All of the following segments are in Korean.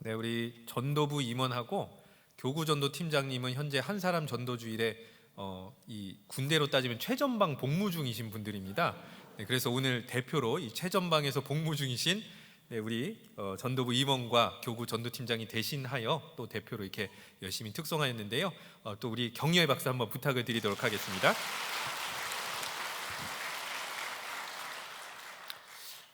네, 우리 전도부 임원하고 교구 전도 팀장님은 현재 한 사람 전도 주일에 이 군대로 따지면 최전방 복무 중이신 분들입니다. 네, 그래서 오늘 대표로 이 최전방에서 복무 중이신 우리 전도부 임원과 교구 전도 팀장이 대신하여 또 대표로 이렇게 열심히 특송하였는데요. 또 우리 격려의 박수 한번 부탁을 드리도록 하겠습니다.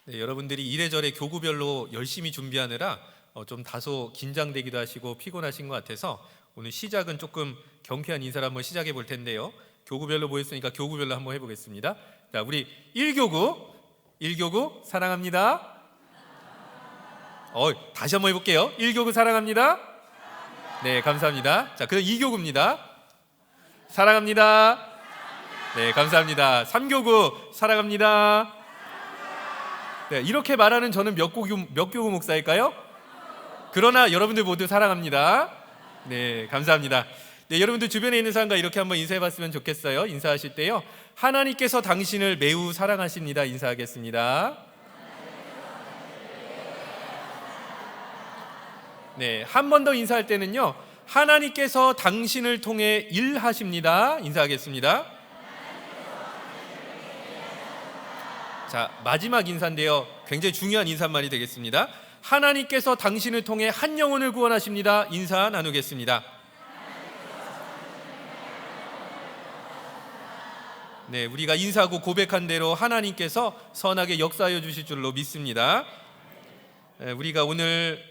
네, 여러분들이 이래저래 교구별로 열심히 준비하느라 좀 다소 긴장되기도 하시고 피곤하신 것 같아서 오늘 시작은 조금 경쾌한 인사를 한번 시작해 볼 텐데요. 교구별로 모였으니까 교구별로 한번 해보겠습니다. 자, 우리 1교구 사랑합니다. 다시 한번 해볼게요. 1교구 사랑합니다. 네, 감사합니다. 자, 그럼 2교구입니다. 사랑합니다. 네, 감사합니다. 3교구 사랑합니다. 네, 이렇게 말하는 저는 몇 교구 목사일까요? 그러나 여러분들 모두 사랑합니다. 네, 감사합니다. 네, 여러분들 주변에 있는 사람과 이렇게 한번 인사해봤으면 좋겠어요. 인사하실 때요, 하나님께서 당신을 매우 사랑하십니다. 인사하겠습니다. 네, 한 번 더 인사할 때는요, 하나님께서 당신을 통해 일하십니다. 인사하겠습니다. 자, 마지막 인사인데요, 굉장히 중요한 인사말이 되겠습니다. 하나님께서 당신을 통해 한 영혼을 구원하십니다. 인사 나누겠습니다. 네, 우리가 인사하고 고백한 대로 하나님께서 선하게 역사하여 주실 줄로 믿습니다. 우리가 오늘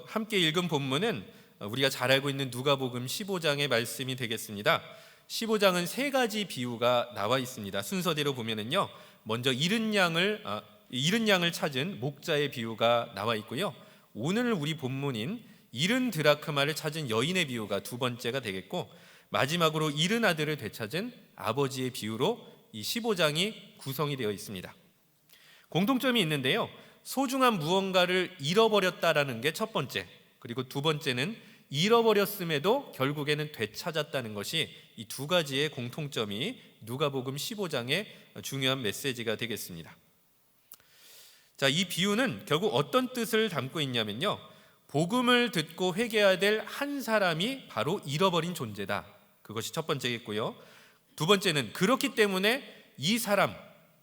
함께 읽은 본문은 우리가 잘 알고 있는 누가복음 15장의 말씀이 되겠습니다. 15장은 세 가지 비유가 나와 있습니다. 순서대로 보면은요, 먼저 잃은 양을 찾은 목자의 비유가 나와 있고요, 오늘 우리 본문인 잃은 드라크마를 찾은 여인의 비유가 두 번째가 되겠고, 마지막으로 잃은 아들을 되찾은 아버지의 비유로 이 15장이 구성이 되어 있습니다. 공통점이 있는데요, 소중한 무언가를 잃어버렸다라는 게 첫 번째, 그리고 두 번째는 잃어버렸음에도 결국에는 되찾았다는 것이 이 두 가지의 공통점이 누가복음 15장의 중요한 메시지가 되겠습니다. 자, 이 비유는 결국 어떤 뜻을 담고 있냐면요, 복음을 듣고 회개해야 될 한 사람이 바로 잃어버린 존재다. 그것이 첫 번째겠고요, 두 번째는 그렇기 때문에 이 사람,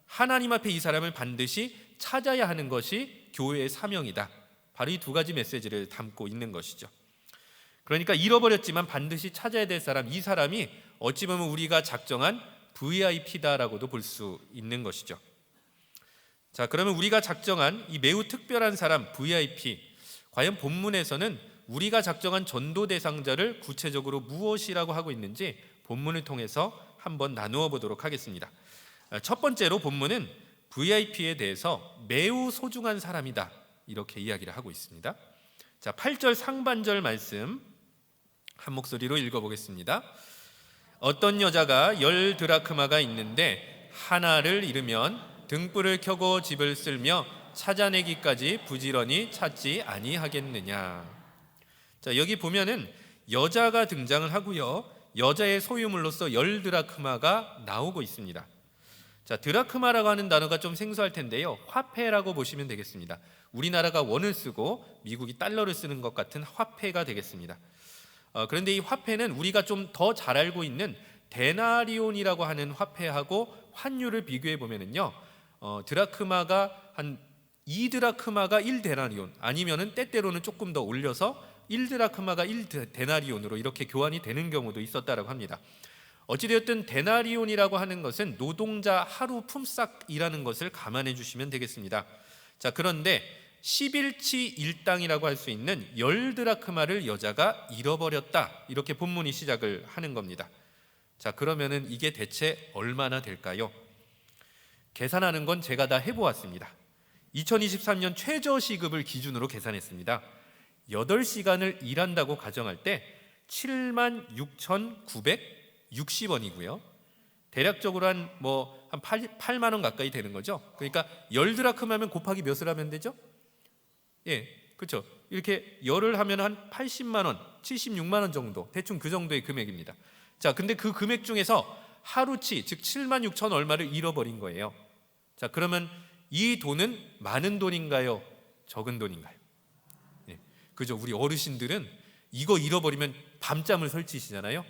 하나님 앞에 이 사람을 반드시 찾아야 하는 것이 교회의 사명이다. 바로 이 두 가지 메시지를 담고 있는 것이죠. 그러니까 잃어버렸지만 반드시 찾아야 될 사람, 이 사람이 어찌 보면 우리가 작정한 VIP다라고도 볼 수 있는 것이죠. 자, 그러면 우리가 작정한 이 매우 특별한 사람 VIP, 과연 본문에서는 우리가 작정한 전도 대상자를 구체적으로 무엇이라고 하고 있는지 본문을 통해서 한번 나누어 보도록 하겠습니다. 첫 번째로 본문은 VIP에 대해서 매우 소중한 사람이다, 이렇게 이야기를 하고 있습니다. 자, 8절 상반절 말씀 한 목소리로 읽어보겠습니다. 어떤 여자가 10 드라크마가 있는데 하나를 잃으면 등불을 켜고 집을 쓸며 찾아내기까지 부지런히 찾지 아니하겠느냐. 자, 여기 보면은 여자가 등장을 하고요, 여자의 소유물로서 10 드라크마가 나오고 있습니다. 자, 드라크마라고 하는 단어가 좀 생소할 텐데요, 화폐라고 보시면 되겠습니다. 우리나라가 원을 쓰고 미국이 달러를 쓰는 것 같은 화폐가 되겠습니다. 그런데 이 화폐는 우리가 좀 더 잘 알고 있는 데나리온이라고 하는 화폐하고 환율을 비교해 보면은요, 드라크마가 한 2드라크마가 1데나리온, 아니면은 때때로는 조금 더 올려서 1드라크마가 1데나리온으로 이렇게 교환이 되는 경우도 있었다라고 합니다. 어찌되었든 데나리온이라고 하는 것은 노동자 하루 품삯이라는 것을 감안해 주시면 되겠습니다. 자, 그런데 10일치 일당이라고 할 수 있는 10 드라크마를 여자가 잃어버렸다, 이렇게 본문이 시작을 하는 겁니다. 자, 그러면은 이게 대체 얼마나 될까요? 계산하는 건 제가 다 해보았습니다. 2023년 최저시급을 기준으로 계산했습니다. 8시간을 일한다고 가정할 때 76,960원이고요 대략적으로 한 8만 원 가까이 되는 거죠. 그러니까 10 드라크마면 곱하기 몇을 하면 되죠? 예, 그렇죠. 이렇게 열을 하면 한 80만 원, 76만 원 정도, 대충 그 정도의 금액입니다. 자, 근데 그 금액 중에서 하루치, 즉 7만 6천 얼마를 잃어버린 거예요. 자, 그러면 이 돈은 많은 돈인가요? 적은 돈인가요? 예, 그죠? 우리 어르신들은 이거 잃어버리면 밤잠을 설치시잖아요.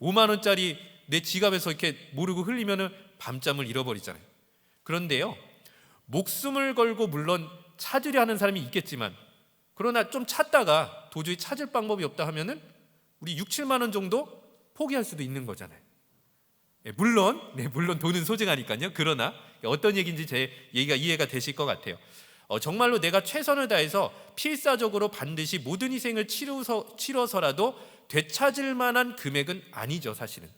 5만 원짜리 내 지갑에서 이렇게 모르고 흘리면은 밤잠을 잃어버리잖아요. 그런데요, 목숨을 걸고 물론 찾으려 하는 사람이 있겠지만, 그러나 좀 찾다가 도저히 찾을 방법이 없다 하면은 우리 6, 7만 원 정도 포기할 수도 있는 거잖아요. 물론 돈은 소중하니까요. 그러나 어떤 얘기인지 제 얘기가 이해가 되실 것 같아요. 정말로 내가 최선을 다해서 필사적으로 반드시 모든 희생을 치러서라도 되찾을 만한 금액은 아니죠. 사실은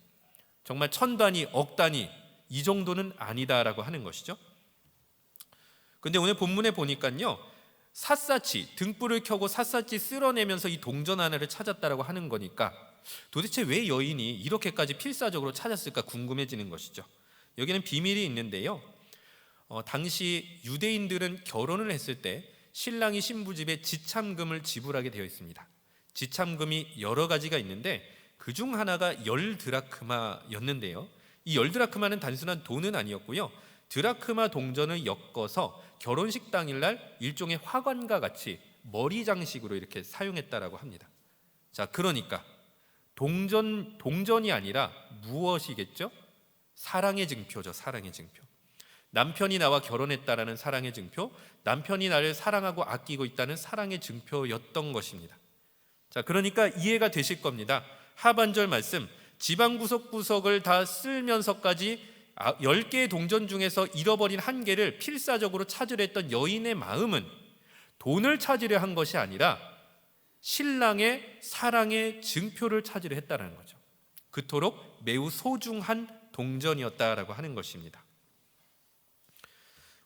정말 천 단위, 억 단위 이 정도는 아니다라고 하는 것이죠. 근데 오늘 본문에 보니까요, 샅샅이 등불을 켜고 샅샅이 쓸어내면서 이 동전 하나를 찾았다라고 하는 거니까 도대체 왜 여인이 이렇게까지 필사적으로 찾았을까 궁금해지는 것이죠. 여기는 비밀이 있는데요, 당시 유대인들은 결혼을 했을 때 신랑이 신부집에 지참금을 지불하게 되어 있습니다. 지참금이 여러 가지가 있는데 그중 하나가 10드라크마였는데요, 이 10드라크마는 단순한 돈은 아니었고요, 드라크마 동전을 엮어서 결혼식 당일날 일종의 화관과 같이 머리 장식으로 이렇게 사용했다라고 합니다. 자, 그러니까 동전이 아니라 무엇이겠죠? 사랑의 증표죠. 사랑의 증표. 남편이 나와 결혼했다라는 사랑의 증표, 남편이 나를 사랑하고 아끼고 있다는 사랑의 증표였던 것입니다. 자, 그러니까 이해가 되실 겁니다. 하반절 말씀, 지방 구석구석을 다 쓸면서까지 10개의 동전 중에서 잃어버린 한 개를 필사적으로 찾으려 했던 여인의 마음은 돈을 찾으려 한 것이 아니라 신랑의 사랑의 증표를 찾으려 했다는 거죠. 그토록 매우 소중한 동전이었다라고 하는 것입니다.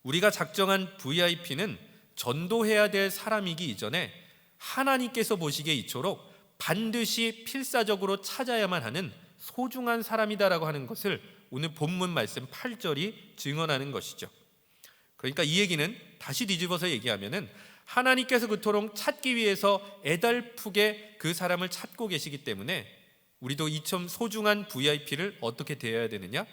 우리가 작정한 VIP는 전도해야 될 사람이기 이전에 하나님께서 보시기에 이토록 반드시 필사적으로 찾아야만 하는 소중한 사람이다라고 하는 것을 오늘 본문 말씀 8절이 증언하는 것이죠. 그러니까 이 얘기는 다시 뒤집어서 얘기하면은 하나님께서 그토록 찾기 위해서 애달프게 그 사람을 찾고 계시기 때문에 우리도 이처럼 소중한 VIP를 어떻게 대해야 되느냐?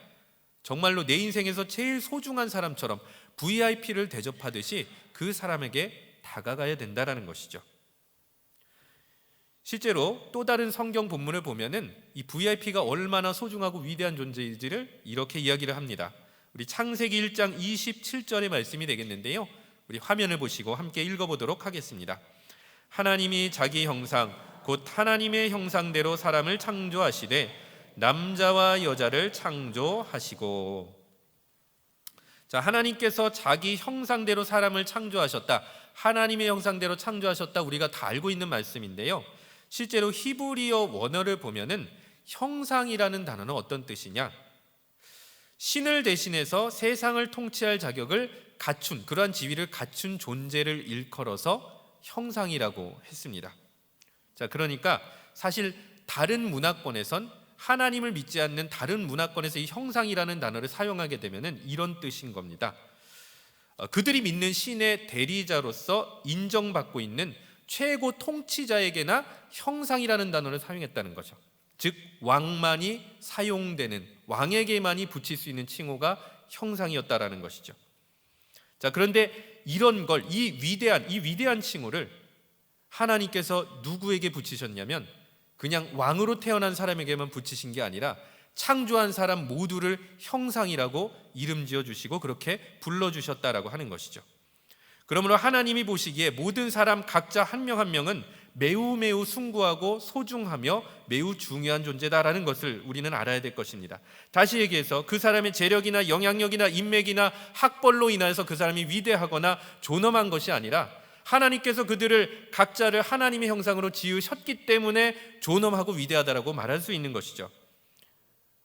정말로 내 인생에서 제일 소중한 사람처럼 VIP를 대접하듯이 그 사람에게 다가가야 된다라는 것이죠. 실제로 또 다른 성경 본문을 보면은 이 VIP가 얼마나 소중하고 위대한 존재인지를 이렇게 이야기를 합니다. 우리 창세기 1장 27절의 말씀이 되겠는데요, 우리 화면을 보시고 함께 읽어보도록 하겠습니다. 하나님이 자기 형상 곧 하나님의 형상대로 사람을 창조하시되 남자와 여자를 창조하시고. 자, 하나님께서 자기 형상대로 사람을 창조하셨다, 하나님의 형상대로 창조하셨다, 우리가 다 알고 있는 말씀인데요, 실제로 히브리어 원어를 보면은 형상이라는 단어는 어떤 뜻이냐? 신을 대신해서 세상을 통치할 자격을 갖춘, 그러한 지위를 갖춘 존재를 일컬어서 형상이라고 했습니다. 자, 그러니까 사실 다른 문화권에선, 하나님을 믿지 않는 다른 문화권에서 이 형상이라는 단어를 사용하게 되면은 이런 뜻인 겁니다. 그들이 믿는 신의 대리자로서 인정받고 있는 최고 통치자에게나 형상이라는 단어를 사용했다는 거죠. 즉 왕만이 사용되는, 왕에게만이 붙일 수 있는 칭호가 형상이었다라는 것이죠. 자, 그런데 이런 걸, 이 위대한 칭호를 하나님께서 누구에게 붙이셨냐면 그냥 왕으로 태어난 사람에게만 붙이신 게 아니라 창조한 사람 모두를 형상이라고 이름 지어주시고 그렇게 불러주셨다라고 하는 것이죠. 그러므로 하나님이 보시기에 모든 사람 각자 한 명 한 명은 매우 숭고하고 소중하며 매우 중요한 존재다라는 것을 우리는 알아야 될 것입니다. 다시 얘기해서 그 사람의 재력이나 영향력이나 인맥이나 학벌로 인해서 그 사람이 위대하거나 존엄한 것이 아니라 하나님께서 그들을 각자를 하나님의 형상으로 지으셨기 때문에 존엄하고 위대하다라고 말할 수 있는 것이죠.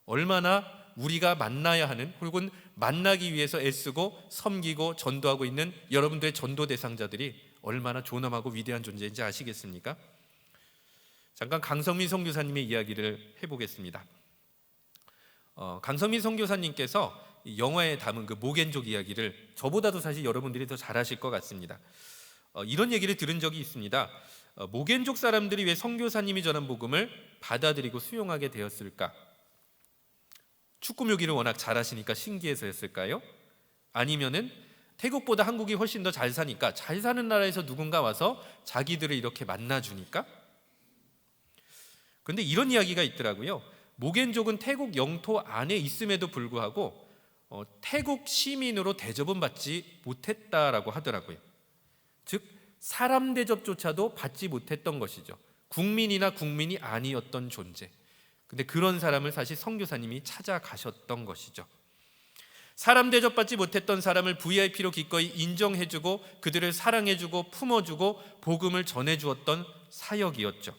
얼마나 우리가 만나야 하는, 혹은 만나기 위해서 애쓰고 섬기고 전도하고 있는 여러분들의 전도 대상자들이 얼마나 존엄하고 위대한 존재인지 아시겠습니까? 잠깐 강성민 선교사님의 이야기를 해보겠습니다. 강성민 선교사님께서 영화에 담은 그 모겐족 이야기를 저보다도 사실 여러분들이 더 잘 아실 것 같습니다. 이런 얘기를 들은 적이 있습니다. 모겐족 사람들이 왜 선교사님이 전한 복음을 받아들이고 수용하게 되었을까? 축구 묘기를 워낙 잘하시니까 신기해서였을까요? 아니면은 태국보다 한국이 훨씬 더 잘 사니까 잘 사는 나라에서 누군가 와서 자기들을 이렇게 만나주니까. 그런데 이런 이야기가 있더라고요. 모겐족은 태국 영토 안에 있음에도 불구하고 태국 시민으로 대접은 받지 못했다라고 하더라고요. 즉 사람 대접조차도 받지 못했던 것이죠. 국민이나 국민이 아니었던 존재. 근데 그런 사람을 사실 선교사님이 찾아가셨던 것이죠. 사람 대접받지 못했던 사람을 VIP로 기꺼이 인정해주고 그들을 사랑해주고 품어주고 복음을 전해주었던 사역이었죠.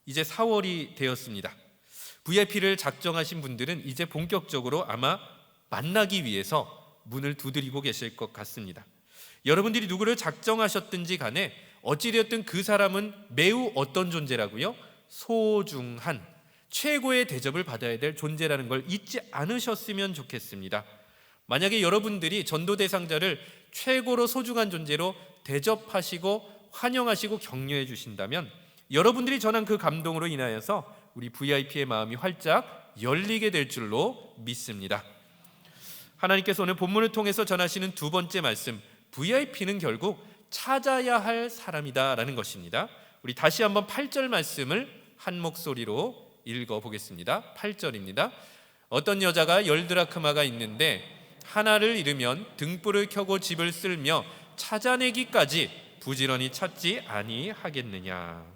이제 4월이 되었습니다. VIP를 작정하신 분들은 이제 본격적으로 아마 만나기 위해서 문을 두드리고 계실 것 같습니다. 여러분들이 누구를 작정하셨든지 간에 어찌되었든 그 사람은 매우 어떤 존재라고요? 소중한 최고의 대접을 받아야 될 존재라는 걸 잊지 않으셨으면 좋겠습니다. 만약에 여러분들이 전도 대상자를 최고로 소중한 존재로 대접하시고 환영하시고 격려해 주신다면 여러분들이 전한 그 감동으로 인하여서 우리 VIP의 마음이 활짝 열리게 될 줄로 믿습니다. 하나님께서 오늘 본문을 통해서 전하시는 두 번째 말씀, VIP는 결국 찾아야 할 사람이다라는 것입니다. 우리 다시 한번 8절 말씀을 한 목소리로 읽어보겠습니다. 8절입니다. 어떤 여자가 10드라크마가 있는데 하나를 잃으면 등불을 켜고 집을 쓸며 찾아내기까지 부지런히 찾지 아니하겠느냐.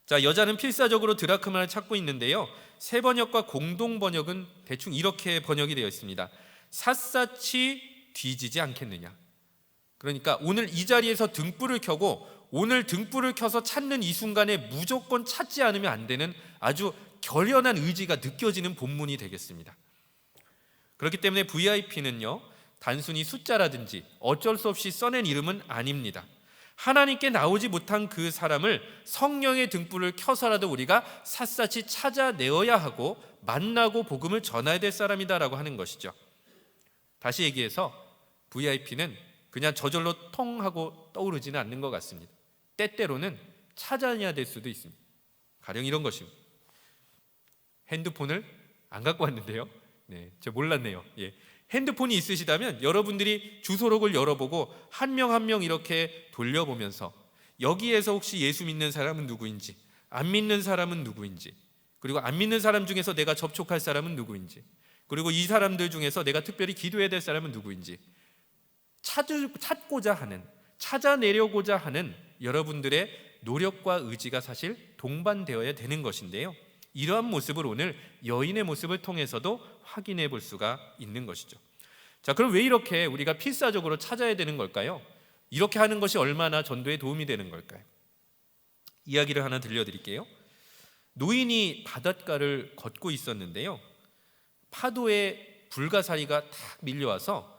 자, 여자는 필사적으로 드라크마를 찾고 있는데요, 새 번역과 공동 번역은 대충 이렇게 번역이 되어 있습니다. 샅샅이 뒤지지 않겠느냐. 그러니까 오늘 이 자리에서 등불을 켜고 오늘 등불을 켜서 찾는 이 순간에 무조건 찾지 않으면 안 되는 아주 결연한 의지가 느껴지는 본문이 되겠습니다. 그렇기 때문에 VIP는요, 단순히 숫자라든지 어쩔 수 없이 써낸 이름은 아닙니다. 하나님께 나오지 못한 그 사람을 성령의 등불을 켜서라도 우리가 샅샅이 찾아내어야 하고 만나고 복음을 전해야 될 사람이다라고 하는 것이죠. 다시 얘기해서 VIP는 그냥 저절로 통 하고 떠오르지는 않는 것 같습니다. 때때로는 찾아내야 될 수도 있습니다. 가령 이런 것입니다. 핸드폰을 안 갖고 왔는데요, 제가 몰랐네요. 핸드폰이 있으시다면 여러분들이 주소록을 열어보고 한 명 한 명 이렇게 돌려보면서 여기에서 혹시 예수 믿는 사람은 누구인지, 안 믿는 사람은 누구인지, 그리고 안 믿는 사람 중에서 내가 접촉할 사람은 누구인지, 그리고 이 사람들 중에서 내가 특별히 기도해야 될 사람은 누구인지 찾고자 하는, 찾아내려고자 하는 여러분들의 노력과 의지가 사실 동반되어야 되는 것인데요, 이러한 모습을 오늘 여인의 모습을 통해서도 확인해 볼 수가 있는 것이죠. 자, 그럼 왜 이렇게 우리가 필사적으로 찾아야 되는 걸까요? 이렇게 하는 것이 얼마나 전도에 도움이 되는 걸까요? 이야기를 하나 들려드릴게요. 노인이 바닷가를 걷고 있었는데요, 파도에 불가사리가 탁 밀려와서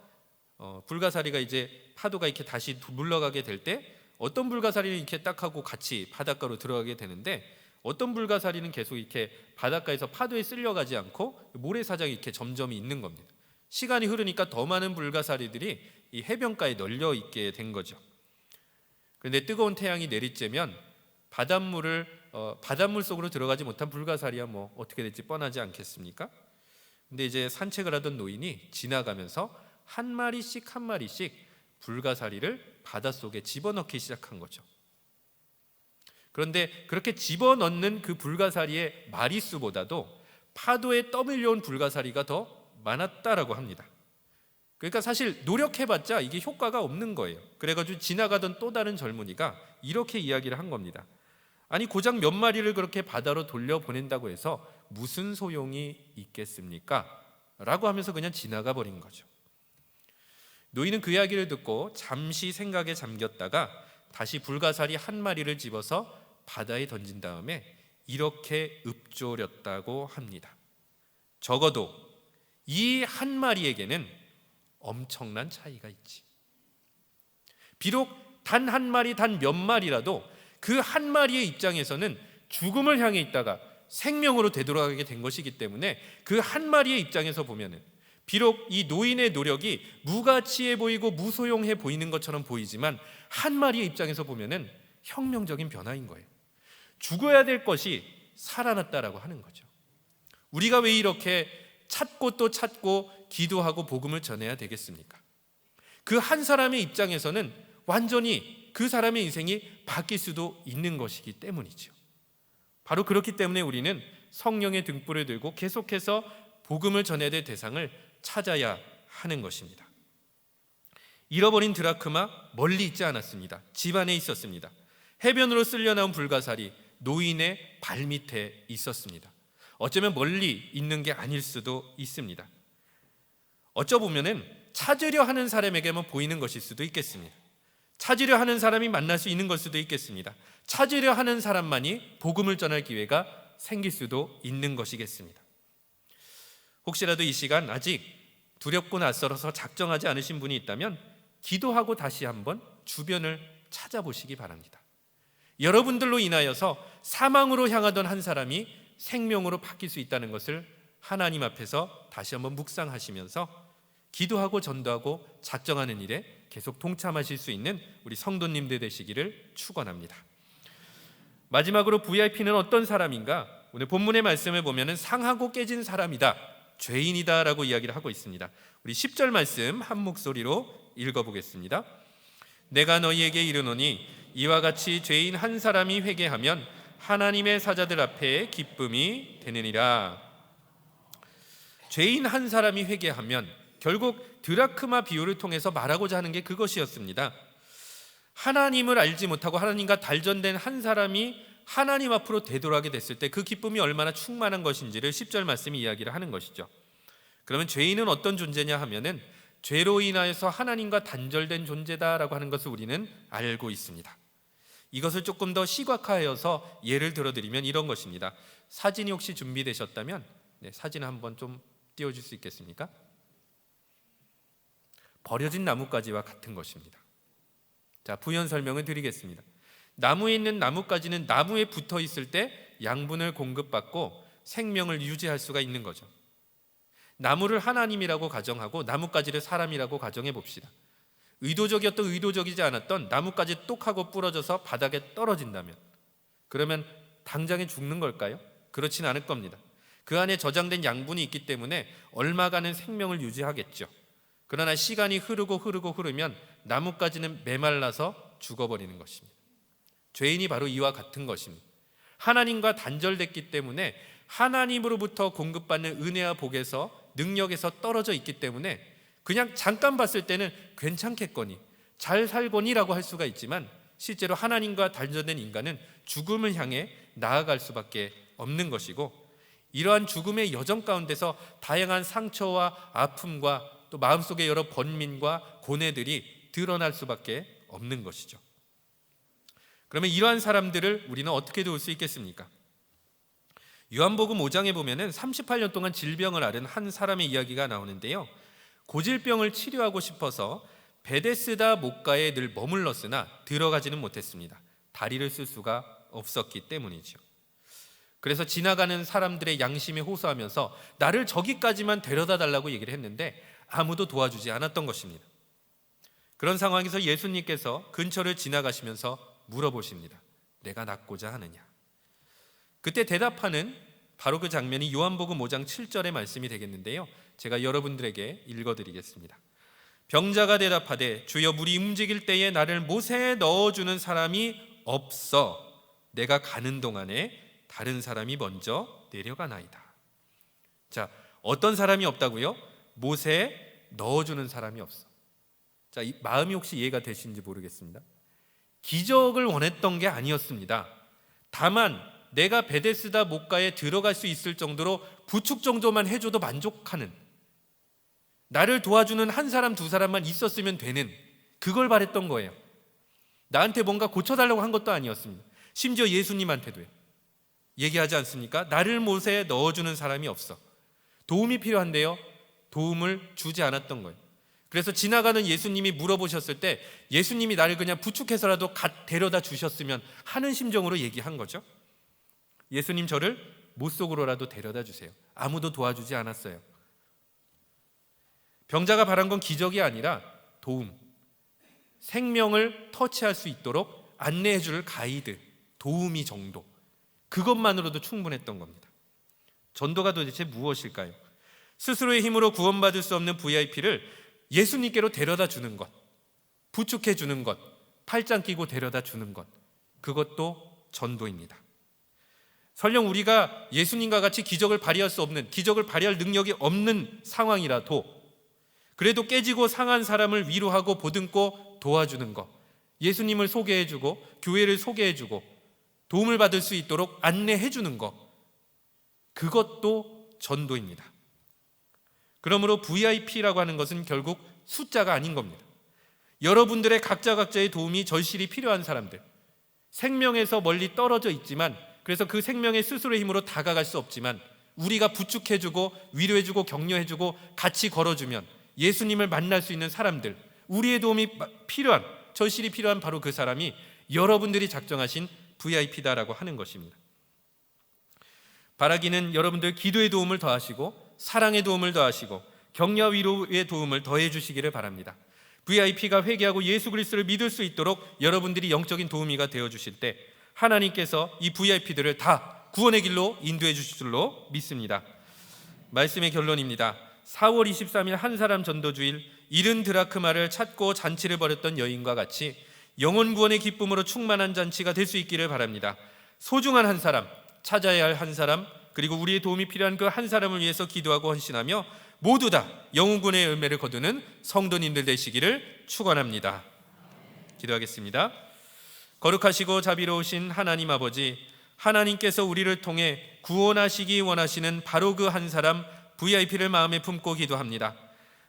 불가사리가 이제 파도가 이렇게 다시 물러가게 될 때 어떤 불가사리는 이렇게 딱 하고 같이 바닷가로 들어가게 되는데 어떤 불가사리는 계속 이렇게 바닷가에서 파도에 쓸려가지 않고 모래사장이 이렇게 점점 있는 겁니다. 시간이 흐르니까 더 많은 불가사리들이 이 해변가에 널려 있게 된 거죠. 그런데 뜨거운 태양이 내리쬐면 바닷물 속으로 들어가지 못한 불가사리야 뭐 어떻게 될지 뻔하지 않겠습니까? 근데 이제 산책을 하던 노인이 지나가면서 한 마리씩 한 마리씩 불가사리를 바닷속에 집어넣기 시작한 거죠. 그런데 그렇게 집어넣는 그 불가사리의 마리수보다도 파도에 떠밀려온 불가사리가 더 많았다라고 합니다. 그러니까 사실 노력해봤자 이게 효과가 없는 거예요. 그래가지고 지나가던 또 다른 젊은이가 이렇게 이야기를 한 겁니다. 아니 고작 몇 마리를 그렇게 바다로 돌려보낸다고 해서 무슨 소용이 있겠습니까? 라고 하면서 그냥 지나가 버린 거죠. 노인은 그 이야기를 듣고 잠시 생각에 잠겼다가 다시 불가사리 한 마리를 집어서 바다에 던진 다음에 이렇게 읊조렸다고 합니다. 적어도 이 한 마리에게는 엄청난 차이가 있지. 비록 단 한 마리, 단 몇 마리라도 그 한 마리의 입장에서는 죽음을 향해 있다가 생명으로 되돌아가게 된 것이기 때문에 그 한 마리의 입장에서 보면은 비록 이 노인의 노력이 무가치해 보이고 무소용해 보이는 것처럼 보이지만 한 마리의 입장에서 보면은 혁명적인 변화인 거예요. 죽어야 될 것이 살아났다라고 하는 거죠. 우리가 왜 이렇게 찾고 또 찾고 기도하고 복음을 전해야 되겠습니까? 그 한 사람의 입장에서는 완전히 그 사람의 인생이 바뀔 수도 있는 것이기 때문이죠. 바로 그렇기 때문에 우리는 성령의 등불을 들고 계속해서 복음을 전해야 될 대상을 찾아야 하는 것입니다. 잃어버린 드라크마 멀리 있지 않았습니다. 집 안에 있었습니다. 해변으로 쓸려 나온 불가사리 노인의 발밑에 있었습니다. 어쩌면 멀리 있는 게 아닐 수도 있습니다. 어쩌보면은 찾으려 하는 사람에게만 보이는 것일 수도 있겠습니다. 찾으려 하는 사람이 만날 수 있는 걸 수도 있겠습니다. 찾으려 하는 사람만이 복음을 전할 기회가 생길 수도 있는 것이겠습니다. 혹시라도 이 시간 아직 두렵고 낯설어서 작정하지 않으신 분이 있다면 기도하고 다시 한번 주변을 찾아보시기 바랍니다. 여러분들로 인하여서 사망으로 향하던 한 사람이 생명으로 바뀔 수 있다는 것을 하나님 앞에서 다시 한번 묵상하시면서 기도하고 전도하고 작정하는 일에 계속 동참하실 수 있는 우리 성도님들 되시기를 축원합니다. 마지막으로 VIP는 어떤 사람인가? 오늘 본문의 말씀을 보면은 상하고 깨진 사람이다, 죄인이다 라고 이야기를 하고 있습니다. 우리 10절 말씀 한 목소리로 읽어보겠습니다. 내가 너희에게 이르노니 이와 같이 죄인 한 사람이 회개하면 하나님의 사자들 앞에 기쁨이 되느니라. 죄인 한 사람이 회개하면 결국 드라크마 비유를 통해서 말하고자 하는 게 그것이었습니다. 하나님을 알지 못하고 하나님과 단절된 한 사람이 하나님 앞으로 되돌아가게 됐을 때 그 기쁨이 얼마나 충만한 것인지를 10절 말씀이 이야기를 하는 것이죠. 그러면 죄인은 어떤 존재냐 하면은 죄로 인하여서 하나님과 단절된 존재다라고 하는 것을 우리는 알고 있습니다. 이것을 조금 더 시각화하여서 예를 들어드리면 이런 것입니다. 사진이 혹시 준비되셨다면 사진을 한번 좀 띄워줄 수 있겠습니까? 버려진 나뭇가지와 같은 것입니다. 자, 부연 설명을 드리겠습니다. 나무에 있는 나뭇가지는 나무에 붙어 있을 때 양분을 공급받고 생명을 유지할 수가 있는 거죠. 나무를 하나님이라고 가정하고 나뭇가지를 사람이라고 가정해 봅시다. 의도적이었던 의도적이지 않았던 나뭇가지 똑 하고 부러져서 바닥에 떨어진다면 그러면 당장에 죽는 걸까요? 그렇진 않을 겁니다. 그 안에 저장된 양분이 있기 때문에 얼마간은 생명을 유지하겠죠. 그러나 시간이 흐르면 나뭇가지는 메말라서 죽어버리는 것입니다. 죄인이 바로 이와 같은 것입니다. 하나님과 단절됐기 때문에 하나님으로부터 공급받는 은혜와 복에서 능력에서 떨어져 있기 때문에 그냥 잠깐 봤을 때는 괜찮겠거니 잘 살거니라고 할 수가 있지만 실제로 하나님과 단절된 인간은 죽음을 향해 나아갈 수밖에 없는 것이고 이러한 죽음의 여정 가운데서 다양한 상처와 아픔과 또 마음속의 여러 번민과 고뇌들이 드러날 수밖에 없는 것이죠. 그러면 이러한 사람들을 우리는 어떻게 도울 수 있겠습니까? 요한복음 5장에 보면은 38년 동안 질병을 앓은 한 사람의 이야기가 나오는데요. 고질병을 치료하고 싶어서 베데스다 목가에 늘 머물렀으나 들어가지는 못했습니다. 다리를 쓸 수가 없었기 때문이죠. 그래서 지나가는 사람들의 양심에 호소하면서 나를 저기까지만 데려다 달라고 얘기를 했는데 아무도 도와주지 않았던 것입니다. 그런 상황에서 예수님께서 근처를 지나가시면서 물어보십니다. 내가 낫고자 하느냐? 그때 대답하는 바로 그 장면이 요한복음 5장 7절의 말씀이 되겠는데요. 제가 여러분들에게 읽어드리겠습니다. 병자가 대답하되 주여 물이 움직일 때에 나를 못에 넣어주는 사람이 없어 내가 가는 동안에 다른 사람이 먼저 내려가나이다. 자, 어떤 사람이 없다고요? 못에 넣어주는 사람이 없어. 자, 이 마음이 혹시 이해가 되시는지 모르겠습니다. 기적을 원했던 게 아니었습니다. 다만 내가 베데스다 목가에 들어갈 수 있을 정도로 부축 정도만 해줘도 만족하는, 나를 도와주는 한 사람 두 사람만 있었으면 되는, 그걸 바랬던 거예요. 나한테 뭔가 고쳐달라고 한 것도 아니었습니다. 심지어 예수님한테도요. 얘기하지 않습니까? 나를 못에 넣어주는 사람이 없어. 도움이 필요한데요, 도움을 주지 않았던 거예요. 그래서 지나가는 예수님이 물어보셨을 때 예수님이 나를 그냥 부축해서라도 데려다 주셨으면 하는 심정으로 얘기한 거죠. 예수님 저를 못 속으로라도 데려다 주세요. 아무도 도와주지 않았어요. 병자가 바란 건 기적이 아니라 도움, 생명을 터치할 수 있도록 안내해 줄 가이드, 도우미 정도, 그것만으로도 충분했던 겁니다. 전도가 도대체 무엇일까요? 스스로의 힘으로 구원받을 수 없는 VIP를 예수님께로 데려다 주는 것, 부축해 주는 것, 팔짱 끼고 데려다 주는 것, 그것도 전도입니다. 설령 우리가 예수님과 같이 기적을 발휘할 수 없는, 기적을 발휘할 능력이 없는 상황이라도 그래도 깨지고 상한 사람을 위로하고 보듬고 도와주는 것, 예수님을 소개해주고 교회를 소개해주고 도움을 받을 수 있도록 안내해주는 것, 그것도 전도입니다. 그러므로 VIP라고 하는 것은 결국 숫자가 아닌 겁니다. 여러분들의 각자의 도움이 절실히 필요한 사람들, 생명에서 멀리 떨어져 있지만, 그래서 그 생명의 스스로의 힘으로 다가갈 수 없지만 우리가 부축해주고 위로해주고 격려해주고 같이 걸어주면 예수님을 만날 수 있는 사람들, 우리의 도움이 필요한, 절실히 필요한 바로 그 사람이 여러분들이 작정하신 VIP다라고 하는 것입니다. 바라기는 여러분들 기도의 도움을 더하시고 사랑의 도움을 더하시고 격려 위로의 도움을 더해 주시기를 바랍니다. VIP가 회개하고 예수 그리스도를 믿을 수 있도록 여러분들이 영적인 도우미가 되어 주실 때 하나님께서 이 VIP들을 다 구원의 길로 인도해 주실 줄로 믿습니다. 말씀의 결론입니다. 4월 23일 한 사람 전도주일, 잃은 드라크마를 찾고 잔치를 벌였던 여인과 같이 영혼 구원의 기쁨으로 충만한 잔치가 될 수 있기를 바랍니다. 소중한 한 사람, 찾아야 할 한 사람, 그리고 우리의 도움이 필요한 그 한 사람을 위해서 기도하고 헌신하며 모두 다 영혼 구원의 열매를 거두는 성도님들 되시기를 축원합니다. 기도하겠습니다. 거룩하시고 자비로우신 하나님 아버지, 하나님께서 우리를 통해 구원하시기 원하시는 바로 그 한 사람 VIP를 마음에 품고 기도합니다.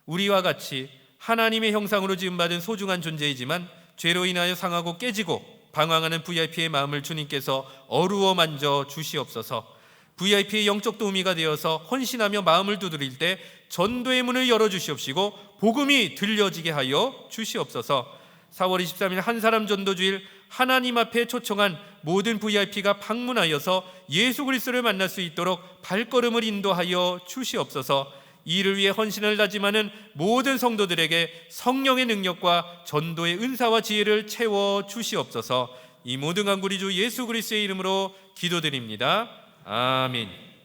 우리와 같이 하나님의 형상으로 지음받은 소중한 존재이지만 죄로 인하여 상하고 깨지고 방황하는 VIP의 마음을 주님께서 어루어 만져 주시옵소서. VIP의 영적 도우미가 되어서 헌신하며 마음을 두드릴 때 전도의 문을 열어주시옵시고 복음이 들려지게 하여 주시옵소서. 4월 23일 한 사람 전도주일, 하나님 앞에 초청한 모든 VIP가 방문하여서 예수 그리스도를 만날 수 있도록 발걸음을 인도하여 주시옵소서. 이 일을 위해 헌신을 다짐하는 모든 성도들에게 성령의 능력과 전도의 은사와 지혜를 채워 주시옵소서. 이 모든 간구리 주 예수 그리스도의 이름으로 기도드립니다. 아멘.